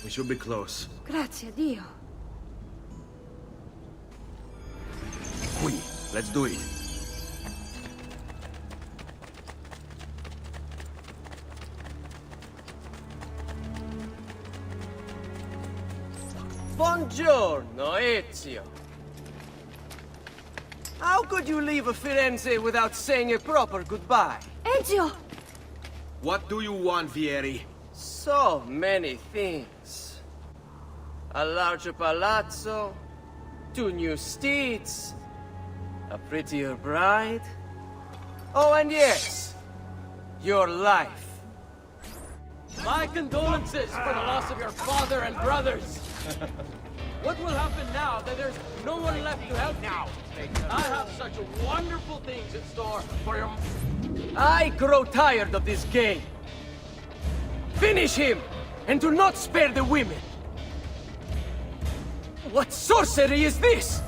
We should be close. Grazie a Dio. Qui, let's do it. Buongiorno, Ezio. How could you leave Firenze without saying a proper goodbye? Ezio! What do you want, Vieri? So many things. A larger palazzo, 2 new steeds, a prettier bride. Oh, and yes, your life. My condolences for the loss of your father and brothers. What will happen now that there's no one left to help now? I have such wonderful things in store for your... I grow tired of this game. Finish him, and do not spare the women. What sorcery is this?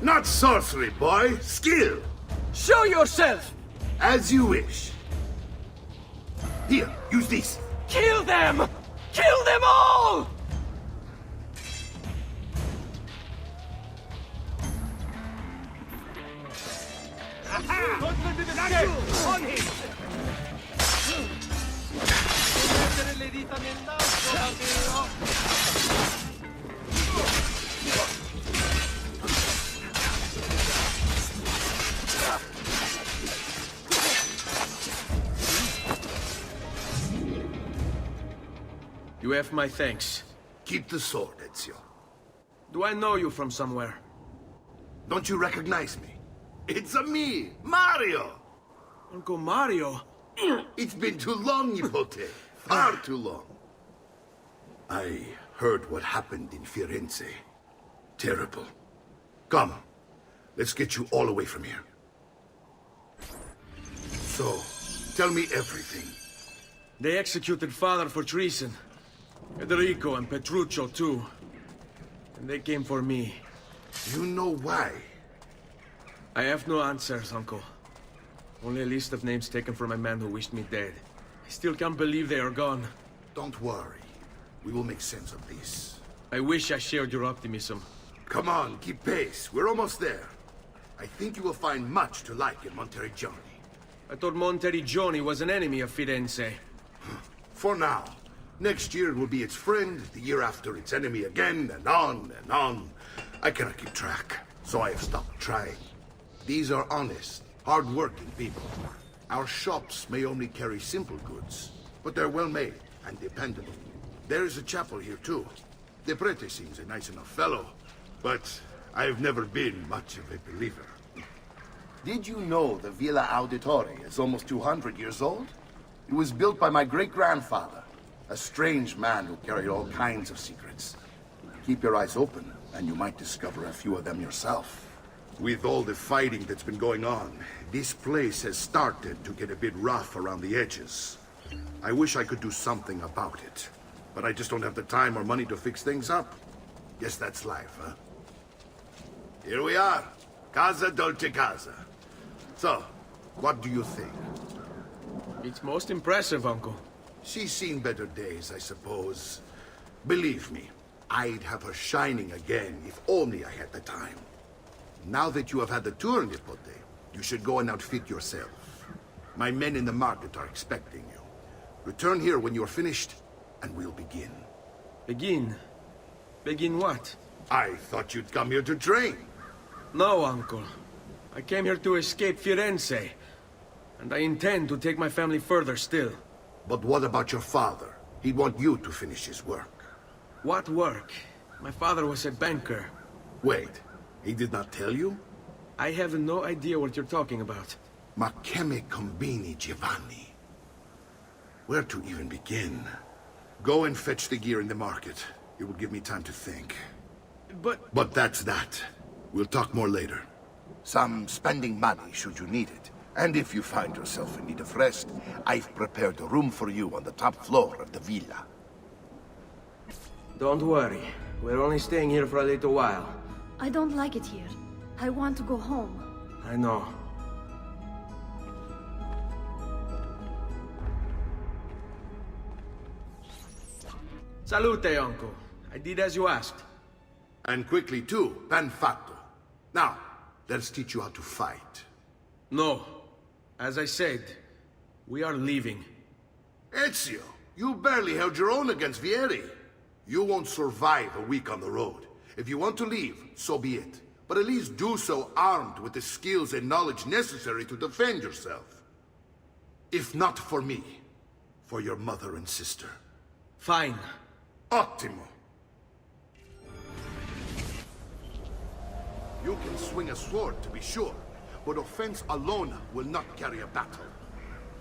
Not sorcery, boy. Skill. Show yourself! As you wish. Here, use this. Kill them! Kill them all! Don't let it escape! On him! You have my thanks. Keep the sword, Ezio. Do I know you from somewhere? Don't you recognize me? It's a me, Mario! Uncle Mario? It's been too long, Nipote. Far too long. I heard what happened in Firenze. Terrible. Come, let's get you all away from here. So, tell me everything. They executed father for treason. Federico and Petruccio, too. And they came for me. You know why? I have no answers, Uncle. Only a list of names taken from a man who wished me dead. I still can't believe they are gone. Don't worry. We will make sense of this. I wish I shared your optimism. Come on, keep pace. We're almost there. I think you will find much to like in Monteriggioni. I thought Monteriggioni was an enemy of Firenze. For now. Next year it will be its friend, the year after its enemy again, and on and on. I cannot keep track, so I have stopped trying. These are honest, hard-working people. Our shops may only carry simple goods, but they're well-made and dependable. There is a chapel here, too. The prete seems a nice enough fellow, but I have never been much of a believer. Did you know the Villa Auditore is almost 200 years old? It was built by my great-grandfather, a strange man who carried all kinds of secrets. Keep your eyes open, and you might discover a few of them yourself. With all the fighting that's been going on, this place has started to get a bit rough around the edges. I wish I could do something about it, but I just don't have the time or money to fix things up. Guess that's life, huh? Here we are. Casa Dolce Casa. So, what do you think? It's most impressive, Uncle. She's seen better days, I suppose. Believe me, I'd have her shining again if only I had the time. Now that you have had the tour, Nipote, you should go and outfit yourself. My men in the market are expecting you. Return here when you're finished, and we'll begin. Begin? Begin what? I thought you'd come here to train. No, Uncle. I came here to escape Firenze. And I intend to take my family further still. But what about your father? He'd want you to finish his work. What work? My father was a banker. Wait, he did not tell you? I have no idea what you're talking about. Ma che me combini, Giovanni? Where to even begin? Go and fetch the gear in the market. It will give me time to think. But that's that. We'll talk more later. Some spending money should you need it. And if you find yourself in need of rest, I've prepared a room for you on the top floor of the villa. Don't worry. We're only staying here for a little while. I don't like it here. I want to go home. I know. Salute, uncle. I did as you asked. And quickly too, ben fatto. Now, let's teach you how to fight. No. As I said, we are leaving. Ezio, you barely held your own against Vieri. You won't survive a week on the road. If you want to leave, so be it. But at least do so armed with the skills and knowledge necessary to defend yourself. If not for me, for your mother and sister. Fine. Ottimo. You can swing a sword, to be sure, but offense alone will not carry a battle.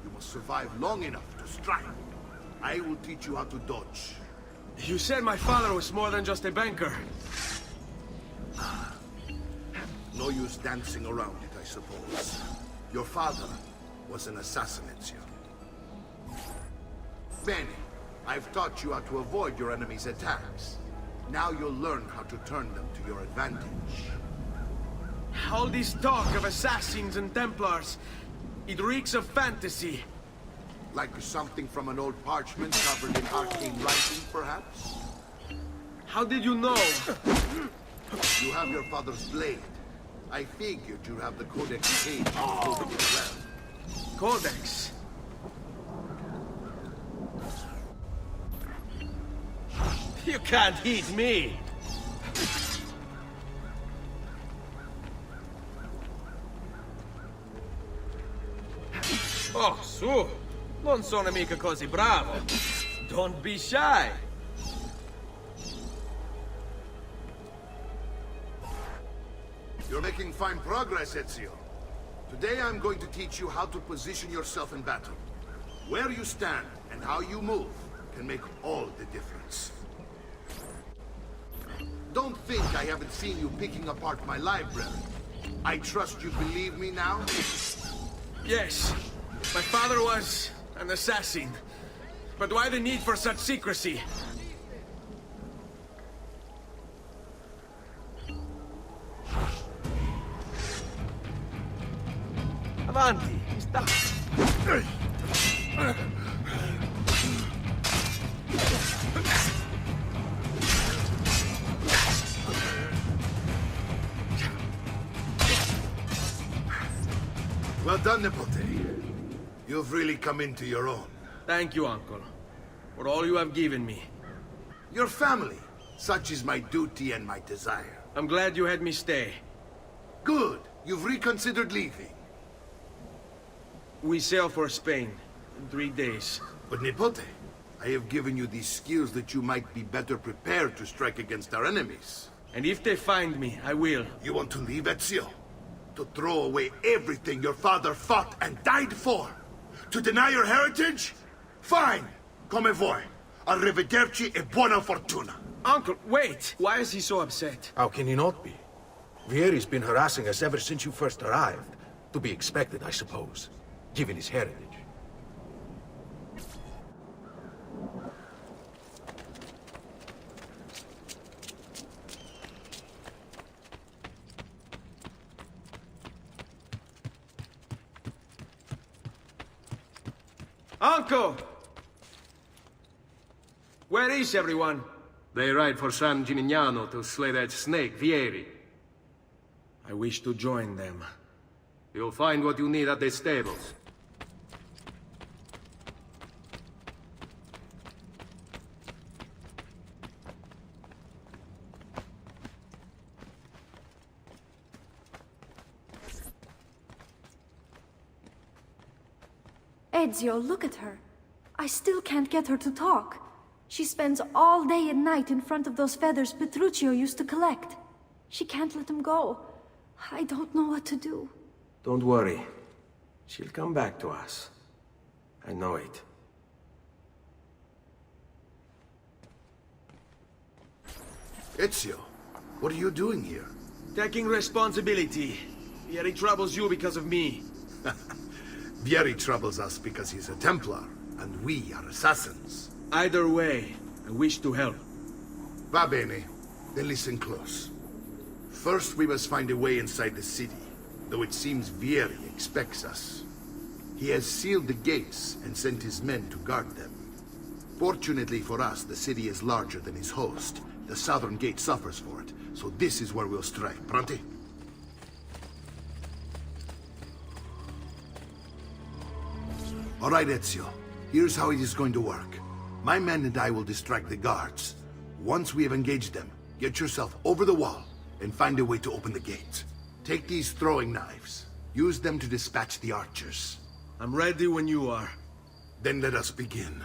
You must survive long enough to strike. I will teach you how to dodge. You said my father was more than just a banker. No use dancing around it, I suppose. Your father was an assassin, Ezio. Bene, I've taught you how to avoid your enemy's attacks. Now you'll learn how to turn them to your advantage. All this talk of assassins and Templars, it reeks of fantasy. Like something from an old parchment covered in arcane writing, perhaps? How did you know? You have your father's blade. I figured you'd have the Codex page open as well. Codex. You can't hit me! Oh, su! Non sono mica così bravo! Don't be shy! You're making fine progress, Ezio. Today I'm going to teach you how to position yourself in battle. Where you stand and how you move can make all the difference. Don't think I haven't seen you picking apart my library. I trust you believe me now? Yes, my father was an assassin. But why the need for such secrecy? Avanti, sta. Well done, Nipote. You've really come into your own. Thank you, uncle, for all you have given me. Your family. Such is my duty and my desire. I'm glad you had me stay. Good. You've reconsidered leaving. We sail for Spain in 3 days. But Nipote, I have given you these skills that you might be better prepared to strike against our enemies. And if they find me, I will. You want to leave, Ezio? To throw away everything your father fought and died for? To deny your heritage? Fine. Come vuoi. Arrivederci e buona fortuna. Uncle, wait! Why is he so upset? How can he not be? Vieri's been harassing us ever since you first arrived. To be expected, I suppose, given his heritage. Uncle! Where is everyone? They ride for San Gimignano to slay that snake, Vieri. I wish to join them. You'll find what you need at the stables. Ezio, look at her. I still can't get her to talk. She spends all day and night in front of those feathers Petruchio used to collect. She can't let them go. I don't know what to do. Don't worry. She'll come back to us. I know it. Ezio, what are you doing here? Taking responsibility. Vieri troubles you because of me. Vieri troubles us because he's a Templar, and we are assassins. Either way, I wish to help. Va bene. Then listen close. First, we must find a way inside the city, though it seems Vieri expects us. He has sealed the gates and sent his men to guard them. Fortunately for us, the city is larger than its host. The southern gate suffers for it, so this is where we'll strike. Pronti? All right, Ezio. Here's how it is going to work. My men and I will distract the guards. Once we have engaged them, get yourself over the wall and find a way to open the gate. Take these throwing knives. Use them to dispatch the archers. I'm ready when you are. Then let us begin.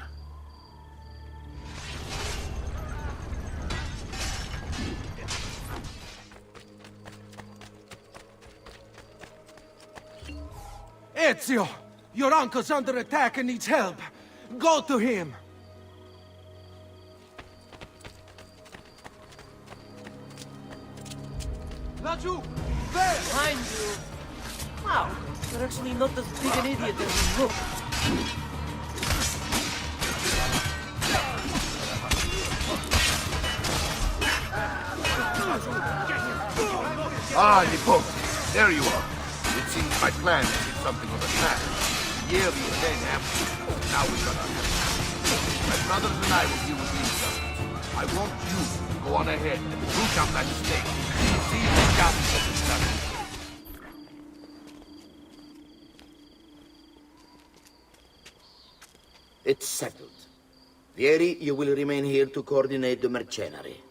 Ezio! Your uncle's under attack and needs help. Go to him! Laggiù! There! Behind you! Wow, you're actually not as big an idiot as you look. Ah, Nipote. There you are. It seems my plan is hit something of a snag. Yearly is then after. Now we've got our hands. My brothers and I will deal with these guys. I want you to go on ahead and root out that snake. See if the job is done. It's settled. Vieri, you will remain here to coordinate the mercenary.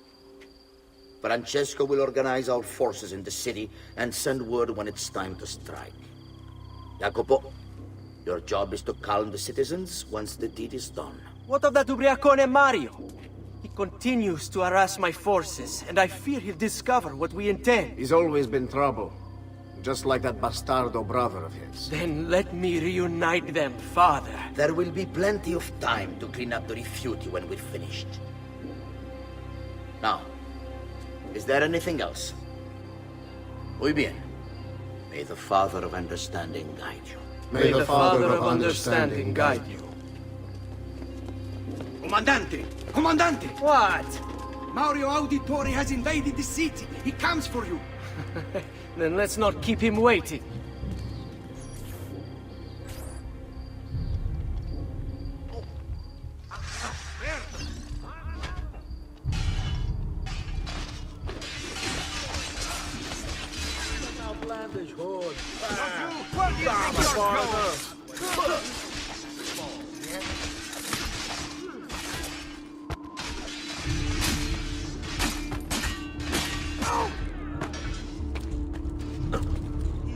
Francesco will organize our forces in the city and send word when it's time to strike. Jacopo, your job is to calm the citizens once the deed is done. What of that ubriacone Mario? He continues to harass my forces, and I fear he'll discover what we intend. He's always been trouble. Just like that bastardo brother of his. Then let me reunite them, father. There will be plenty of time to clean up the rifiuti when we're finished. Now, is there anything else? Muy bien. May the Father of Understanding guide you. May the Father of Understanding guide you. Comandante! Comandante! What? Mario Auditore has invaded the city. He comes for you. Then let's not keep him waiting.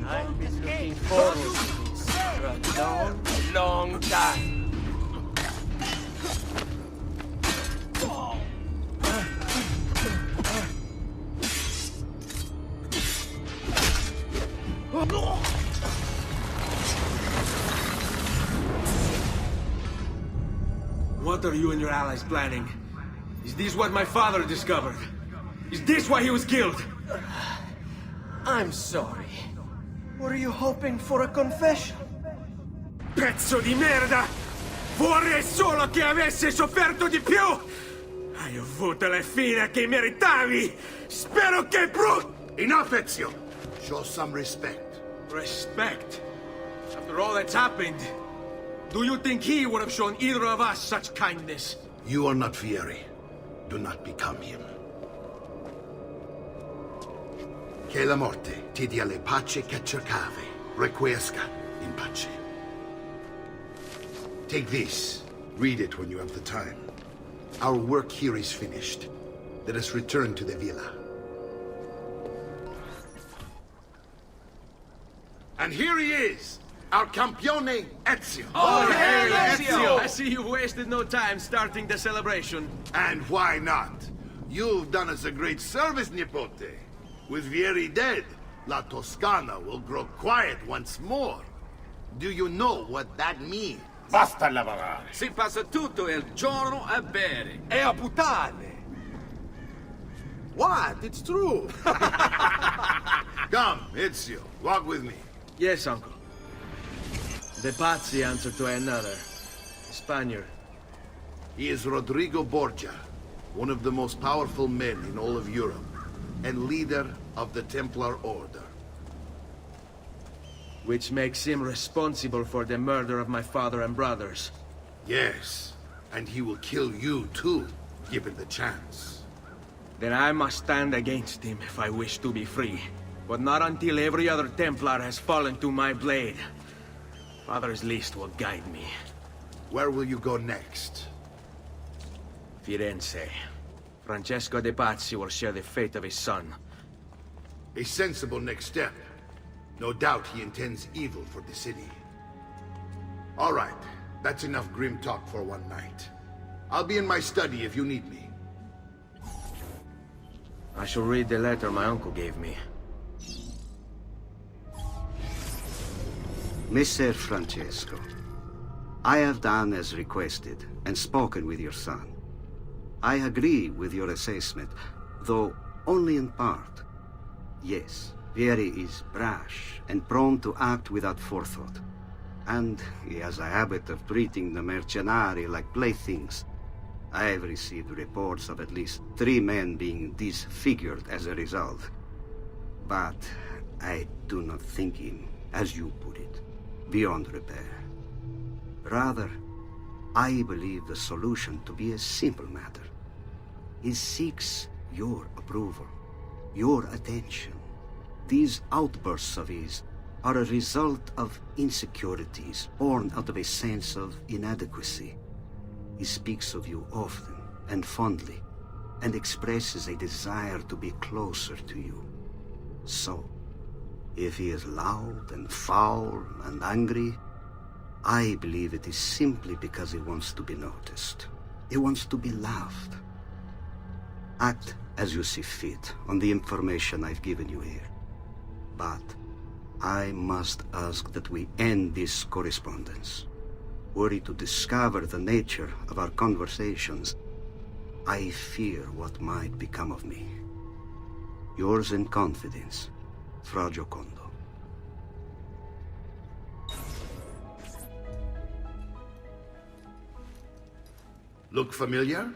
I've been looking forward to this for a long, long time. What are you and your allies planning? Is this what my father discovered? Is this why he was killed? I'm sorry. Were you hoping for a confession? Pezzo di merda! Vorrei solo che avessi sofferto di più! Hai avuto la fine che meritavi! Spero che Enough, Ezio! Show some respect. Respect? After all that's happened, do you think he would have shown either of us such kindness? You are not Fieri. Do not become him. Che la morte ti dia le pace che cercavi. Requiesca in pace. Take this. Read it when you have the time. Our work here is finished. Let us return to the villa. And here he is, our campione Ezio. Oh, hey, Ezio! I see you wasted no time starting the celebration. And why not? You've done us a great service, Nipote. With Vieri dead, La Toscana will grow quiet once more. Do you know what that means? Basta lavorare. Si passa tutto il giorno a bere. E a puttane! What? It's true! Come, Ezio, walk with me. Yes, uncle. The Pazzi answer to another. Spaniard. He is Rodrigo Borgia, one of the most powerful men in all of Europe, and leader of the Templar Order. Which makes him responsible for the murder of my father and brothers. Yes, And he will kill you too, given the chance. Then I must stand against him if I wish to be free. But not until every other Templar has fallen to my blade. Father's list will guide me. Where will you go next? Firenze. Francesco de Pazzi will share the fate of his son. A sensible next step. No doubt he intends evil for the city. All right, that's enough grim talk for one night. I'll be in my study if you need me. I shall read the letter my uncle gave me. Messer Francesco, I have done as requested and spoken with your son. I agree with your assessment, though only in part. Yes, Vieri is brash and prone to act without forethought. And he has a habit of treating the mercenari like playthings. I have received reports of at least 3 men being disfigured as a result. But I do not think him, as you put it, beyond repair. Rather, I believe the solution to be a simple matter. He seeks your approval, your attention. These outbursts of his are a result of insecurities born out of a sense of inadequacy. He speaks of you often and fondly, and expresses a desire to be closer to you. So, if he is loud and foul and angry, I believe it is simply because he wants to be noticed. He wants to be loved. Act as you see fit on the information I've given you here. But I must ask that we end this correspondence. Were he to discover the nature of our conversations, I fear what might become of me. Yours in confidence, Fra Giocondo. Look familiar?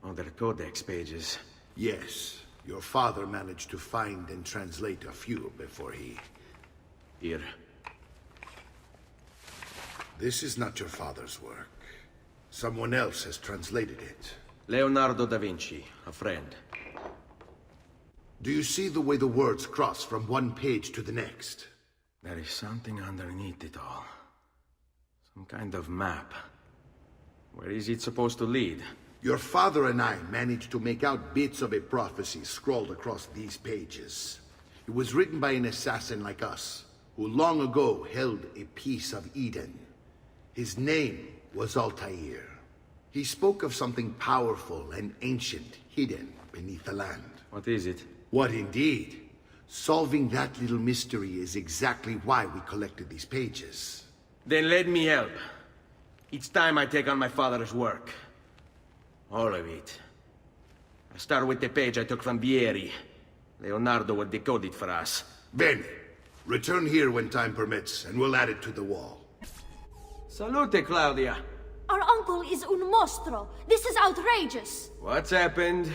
Other codex pages. Yes. Your father managed to find and translate a few before he... Here. This is not your father's work. Someone else has translated it. Leonardo da Vinci, a friend. Do you see the way the words cross from one page to the next? There is something underneath it all. Some kind of map. Where is it supposed to lead? Your father and I managed to make out bits of a prophecy scrawled across these pages. It was written by an assassin like us, who long ago held a piece of Eden. His name was Altair. He spoke of something powerful and ancient hidden beneath the land. What is it? What indeed? Solving that little mystery is exactly why we collected these pages. Then let me help. It's time I take on my father's work. All of it. I start with the page I took from Vieri. Leonardo will decode it for us. Bene. Return here when time permits, and we'll add it to the wall. Salute, Claudia. Our uncle is un mostro. This is outrageous. What's happened?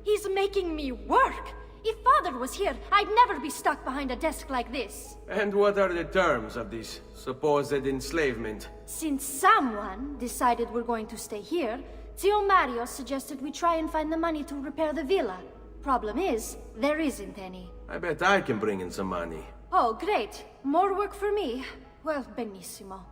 He's making me work. If Father was here, I'd never be stuck behind a desk like this. And what are the terms of this supposed enslavement? Since someone decided we're going to stay here, Zio Mario suggested we try and find the money to repair the villa. Problem is, there isn't any. I bet I can bring in some money. Oh, great. More work for me. Well, benissimo.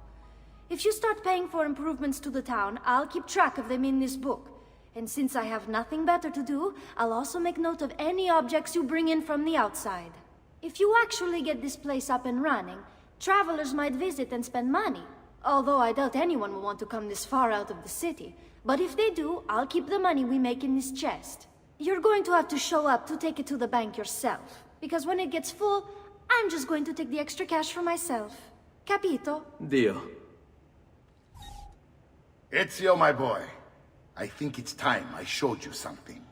If you start paying for improvements to the town, I'll keep track of them in this book. And since I have nothing better to do, I'll also make note of any objects you bring in from the outside. If you actually get this place up and running, travelers might visit and spend money. Although I doubt anyone will want to come this far out of the city. But if they do, I'll keep the money we make in this chest. You're going to have to show up to take it to the bank yourself. Because when it gets full, I'm just going to take the extra cash for myself. Capito? Deal. Ezio, my boy. I think it's time I showed you something.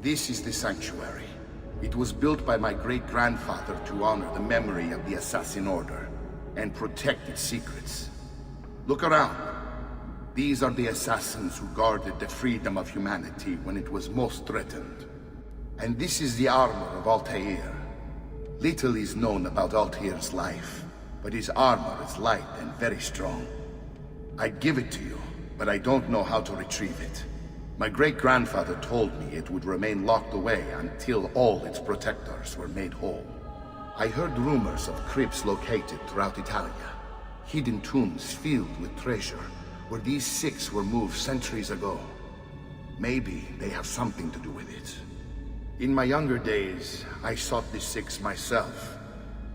This is the sanctuary. It was built by my great-grandfather to honor the memory of the Assassin Order and protect its secrets. Look around. These are the assassins who guarded the freedom of humanity when it was most threatened. And this is the armor of Altair. Little is known about Altair's life, but his armor is light and very strong. I'd give it to you, but I don't know how to retrieve it. My great-grandfather told me it would remain locked away until all its protectors were made whole. I heard rumors of crypts located throughout Italia, hidden tombs filled with treasure, where these six were moved centuries ago. Maybe they have something to do with it. In my younger days, I sought the six myself,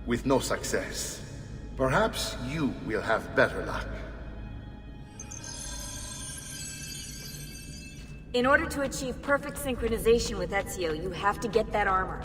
with no success. Perhaps you will have better luck. In order to achieve perfect synchronization with Ezio, you have to get that armor.